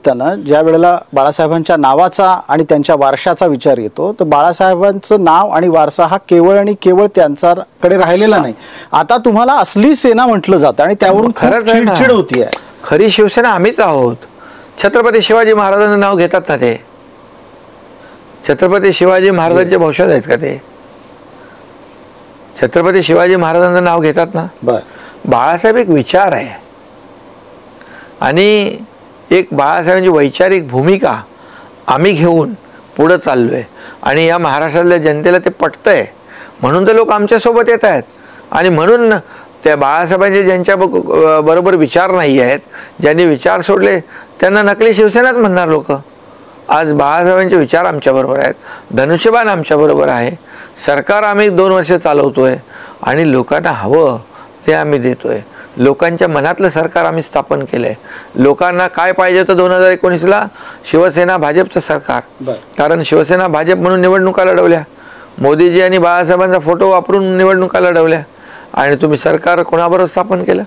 त्यांना ज्या वेळेला बाळासाहेबांच्या नावाचा आणि त्यांच्या वारशाचा विचार येतो तर बाळासाहेबांचं नाव आणि वारसा हा केवळ आणि केवळ त्यांच्याकडे राहिलेला नाही. आता तुम्हाला असली सेना म्हटलं जातं आणि त्यावरून खरंच चिडचिड होतीये. खरी शिवसेना आम्हीच आहोत. छत्रपती शिवाजी महाराजांचं नाव घेतात ना ते. छत्रपती शिवाजी महाराजांचे वंशज आहेत का ते? छत्रपती शिवाजी महाराजांचं नाव घेतात ना. बाळासाहेब एक विचार आहे आणि एक बाळासाहेबांची वैचारिक भूमिका आम्ही घेऊन पुढं चाललोय आणि या महाराष्ट्रातल्या जनतेला ते पटतंय म्हणून तर लोक आमच्यासोबत येत आहेत. आणि म्हणून त्या बाळासाहेबांचे ज्यांच्या बरोबर विचार नाही आहेत, ज्यांनी विचार सोडले त्यांना नकली शिवसेनाच म्हणणार लोक. आज बाळासाहेबांचे विचार आमच्याबरोबर आहेत, धनुष्यबाण आमच्याबरोबर आहे, सरकार आम्ही 2 वर्ष चालवतोय आणि लोकांना हवं ते आम्ही देतोय. लोकांच्या मनातलं सरकार आम्ही स्थापन केलंय. लोकांना काय पाहिजे होतं 2019ला? शिवसेना भाजपचं सरकार. कारण शिवसेना भाजप म्हणून निवडणुका लढवल्या, मोदीजी आणि बाळासाहेबांचा फोटो वापरून निवडणुका लढवल्या आणि तुम्ही सरकार कोणाबरोबर स्थापन केलं?